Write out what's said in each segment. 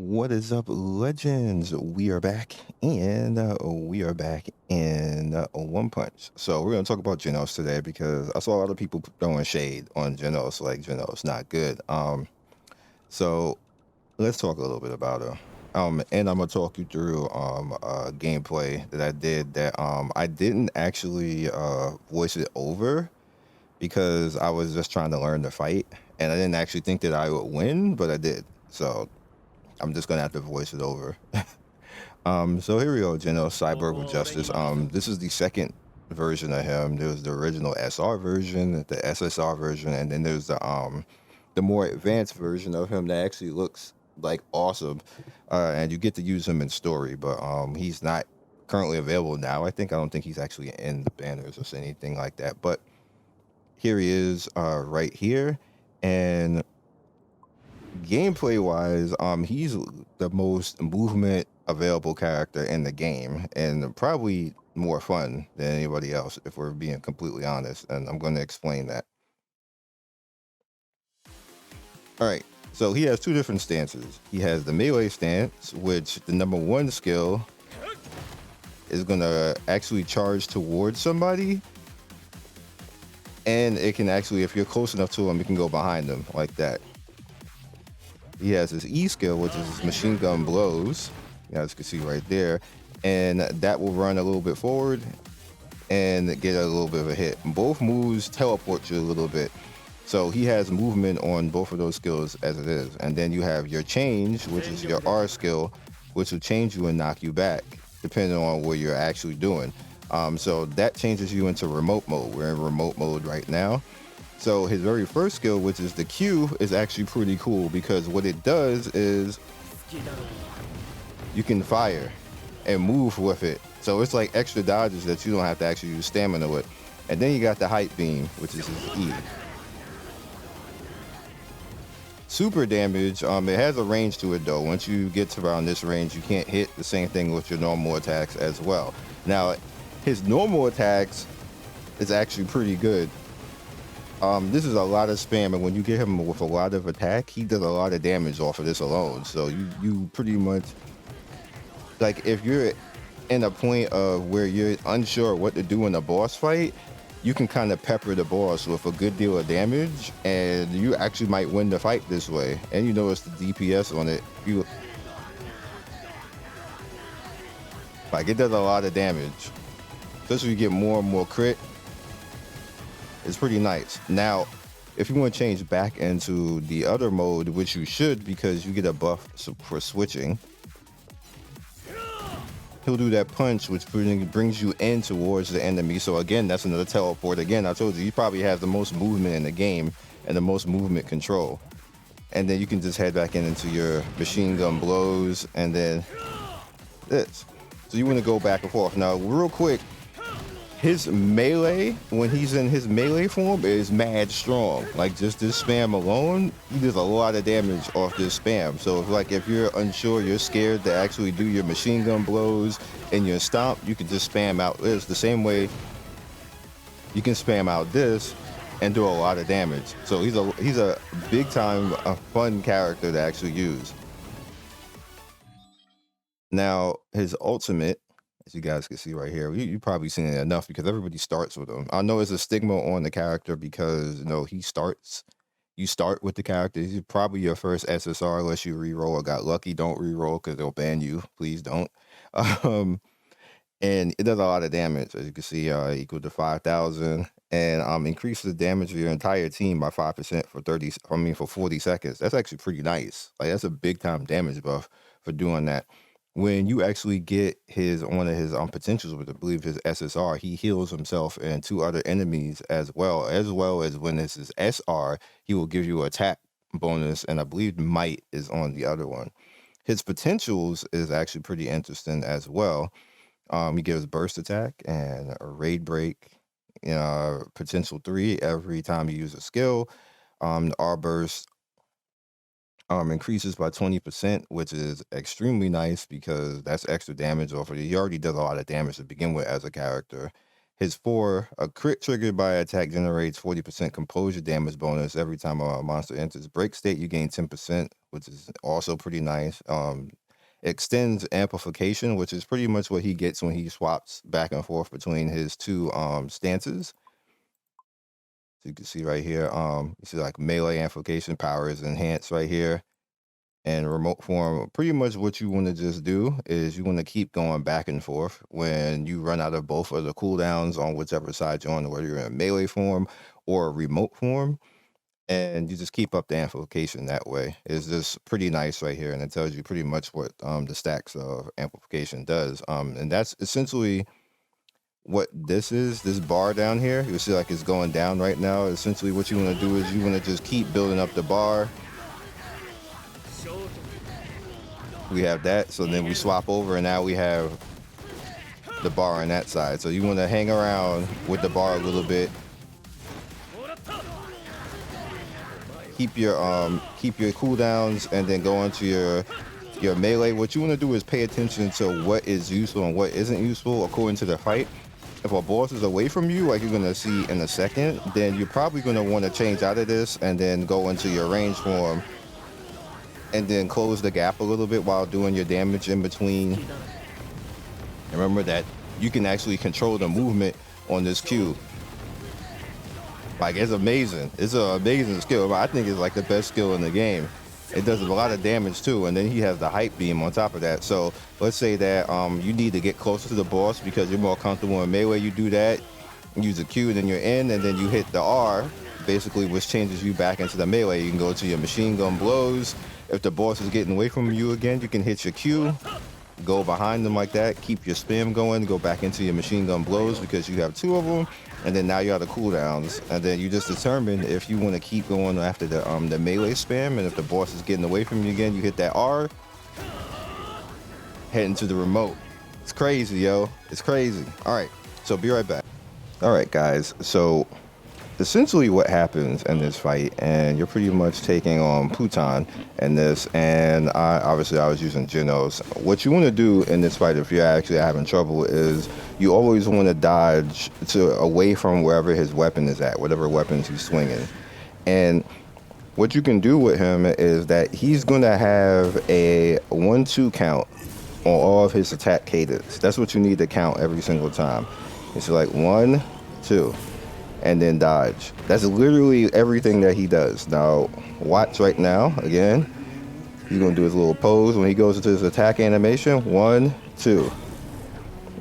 What is up, legends? We are back, and we are back in One Punch. So we're gonna talk about Genos today because I saw a lot of people throwing shade on Genos, like Genos not good. So let's talk a little bit about her. And I'm gonna talk you through gameplay that I did that I didn't actually voice it over because I was just trying to learn the fight, and I didn't actually think that I would win, but I did. So I'm just gonna have to voice it over. So here we go, Genos, Cyborg with Justice. This is the second version of him. There was the original SR version, the SSR version, and then there's the more advanced version of him that actually looks like awesome. And you get to use him in story, but he's not currently available now. I don't think he's actually in the banners or anything like that. But here he is, right here, and gameplay wise, he's the most movement available character in the game and probably more fun than anybody else, if we're being completely honest. And I'm going to explain that. All right. So he has two different stances. He has the melee stance, which the number one skill is going to actually charge towards somebody. And it can actually, if you're close enough to him, it can go behind them like that. He has his E skill, which is his machine gun blows. As you can see right there. And that will run a little bit forward and get a little bit of a hit. Both moves teleport you a little bit. So he has movement on both of those skills as it is. And then you have your change, which is your R skill, which will change you and knock you back, depending on what you're actually doing. So that changes you into remote mode. We're in remote mode right now. So his very first skill, which is the Q, is actually pretty cool because what it does is you can fire and move with it. So it's like extra dodges that you don't have to actually use stamina with. And then you got the height beam, which is his E. Super damage, it has a range to it though. Once you get to around this range, you can't hit the same thing with your normal attacks as well. Now, his normal attacks is actually pretty good. This is a lot of spam, and when you get him with a lot of attack, he does a lot of damage off of this alone. So you pretty much, like, if you're in a point of where you're unsure what to do in a boss fight, you can kind of pepper the boss with a good deal of damage, and you actually might win the fight this way. And you notice the DPS on it, like, it does a lot of damage, especially if you get more and more crit. It's pretty nice. Now, if you want to change back into the other mode, which you should because you get a buff for switching, he'll do that punch, which brings you in towards the enemy. So again, that's another teleport. Again, I told you, he probably has the most movement in the game and the most movement control. And then you can just head back into your machine gun blows and then this. So you want to go back and forth. Now, real quick, his melee, when he's in his melee form, is mad strong. Like, just this spam alone, he does a lot of damage off this spam. So if you're unsure, you're scared to actually do your machine gun blows and your stomp, you can just spam out this the same way you can spam out this and do a lot of damage. So he's a big time fun character to actually use. Now, his ultimate, as you guys can see right here, you probably seen it enough because everybody starts with him. I know it's a stigma on the character because, you start with the character. He's probably your first SSR unless you reroll or got lucky. Don't reroll because they'll ban you. Please don't. And it does a lot of damage. As you can see, equal to 5,000, and increases the damage of your entire team by 5% for 40 seconds. That's actually pretty nice. Like, that's a big time damage buff for doing that. When you actually get one of his potentials with, I believe, his SSR, he heals himself and two other enemies as well as when this is SR, he will give you an attack bonus, and I believe might is on the other one. His potentials is actually pretty interesting as well. He gives burst attack and a raid break, potential 3 every time you use a skill. The R burst increases by 20%, which is extremely nice because that's extra damage off of it. He already does a lot of damage to begin with as a character. His 4, a crit triggered by attack generates 40% composure damage bonus every time a monster enters break state. You gain 10%, which is also pretty nice. Extends amplification, which is pretty much what he gets when he swaps back and forth between his two stances. So you can see right here, you see like melee amplification power is enhanced right here. And remote form, pretty much what you want to just do is you want to keep going back and forth when you run out of both of the cooldowns on whichever side you're on, whether you're in melee form or remote form. And you just keep up the amplification that way. It's just pretty nice right here, and it tells you pretty much what the stacks of amplification does. And that's essentially what this is. This bar down here, you'll see like it's going down right now. Essentially what you want to do is you want to just keep building up the bar. We have that, so then we swap over and now we have the bar on that side. So you want to hang around with the bar a little bit. Keep your cooldowns and then go into your melee. What you want to do is pay attention to what is useful and what isn't useful according to the fight. If a boss is away from you, like you're going to see in a second, then you're probably going to want to change out of this and then go into your range form and then close the gap a little bit while doing your damage in between. And remember that you can actually control the movement on this cube. Like, it's amazing. It's an amazing skill. I think it's like the best skill in the game. It does a lot of damage too, and then he has the hype beam on top of that. So let's say that you need to get closer to the boss because you're more comfortable in melee. You do that, use the Q, and then you're in, and then you hit the R, basically, which changes you back into the melee. You can go to your machine gun blows. If the boss is getting away from you again, you can hit your Q, go behind them like that, keep your spam going, go back into your machine gun blows because you have two of them, and then now you're out of cooldowns, and then you just determine if you want to keep going after the melee spam, and if the boss is getting away from you again, you hit that R, heading to the remote. It's crazy, yo. It's crazy. All right, so be right back. All right, guys, so essentially what happens in this fight, and you're pretty much taking on Pluton in this, and I was using Genos. What you want to do in this fight if you're actually having trouble is you always want to dodge away from wherever his weapon is at, whatever weapons he's swinging. And what you can do with him is that he's going to have a 1-2 count on all of his attack cadence. That's what you need to count every single time. It's like 1, 2. And then dodge. That's literally everything that he does. Now, watch right now. Again, he's gonna do his little pose when he goes into his attack animation. 1, 2.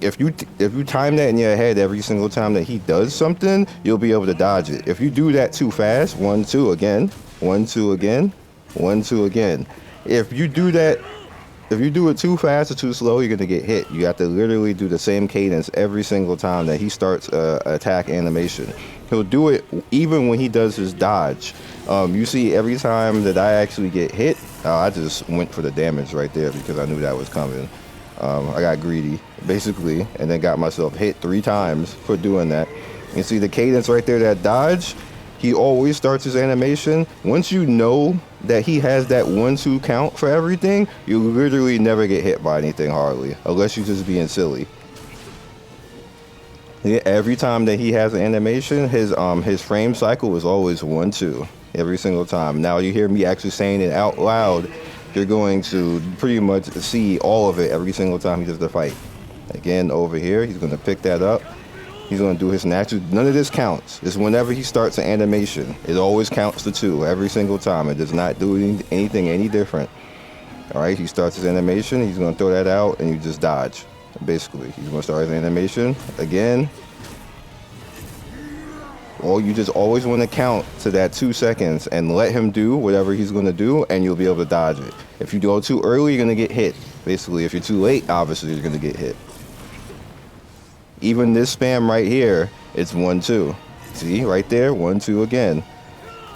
If you time that in your head every single time that he does something, you'll be able to dodge it. If you do that too fast, 1, 2 again, 1, 2 again, 1, 2 again. If you do it too fast or too slow, you're gonna get hit. You have to literally do the same cadence every single time that he starts attack animation. He'll do it even when he does his dodge. You see every time that I actually get hit, I just went for the damage right there because I knew that was coming. I got greedy, basically, and then got myself hit 3 times for doing that. You see the cadence right there, that dodge? He always starts his animation. Once you know that he has that 1-2 count for everything, you literally never get hit by anything hardly, unless you're just being silly. Yeah, every time that he has an animation, his frame cycle is always 1-2 every single time. Now you hear me actually saying it out loud, you're going to pretty much see all of it every single time he does the fight. Again, over here, he's going to pick that up. He's going to do his natural. None of this counts. It's whenever he starts an animation. It always counts to 2 every single time. It does not do anything any different. All right, he starts his animation. He's going to throw that out, and you just dodge. Basically, he's going to start his animation again. Or you just always want to count to that 2 seconds and let him do whatever he's going to do, and you'll be able to dodge it. If you go too early, you're going to get hit. Basically, if you're too late, obviously, you're going to get hit. Even this spam right here, it's 1-2. See, right there, 1-2 again.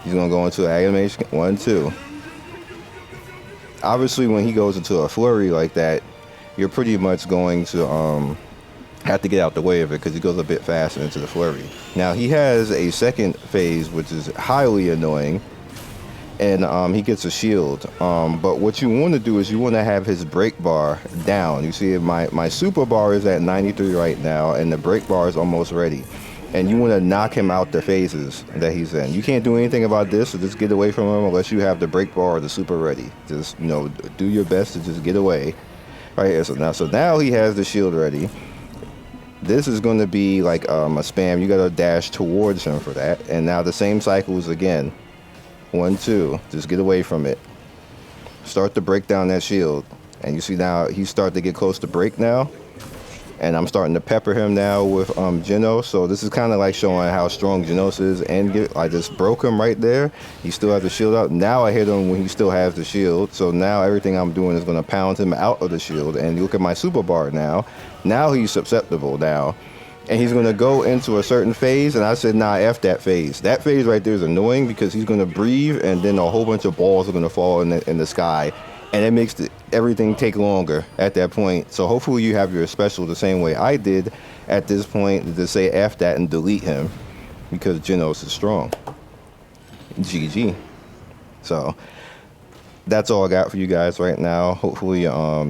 He's gonna go into animation, 1-2. Obviously, when he goes into a flurry like that, you're pretty much going to have to get out the way of it because he goes a bit faster into the flurry. Now, he has a second phase, which is highly annoying, and he gets a shield. But what you want to do is you want to have his break bar down. You see, my super bar is at 93 right now, and the break bar is almost ready. and you want to knock him out the phases that he's in. You can't do anything about this, so just get away from him unless you have the break bar or the super ready. Just, you know, do your best to just get away. Right here, so now he has the shield ready. This is going to be like a spam. You got to dash towards him for that. And now the same cycles again. 1, 2. Just get away from it. Start to break down that shield. And you see now he's starting to get close to break now. And I'm starting to pepper him now with Genos. So this is kind of like showing how strong Genos is. And I just broke him right there. He still has the shield out. Now I hit him when he still has the shield. So now everything I'm doing is going to pound him out of the shield. And you look at my super bar now. Now he's susceptible now. And he's going to go into a certain phase. And I said, nah, F that phase. That phase right there is annoying because he's going to breathe. And then a whole bunch of balls are going to fall in the sky. And it makes everything take longer at that point. So hopefully you have your special the same way I did at this point, to say F that and delete him because Genos is strong. GG. So that's all I got for you guys right now. Hopefully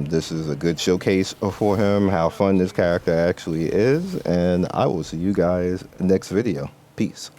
this is a good showcase for him, how fun this character actually is. And I will see you guys next video. Peace.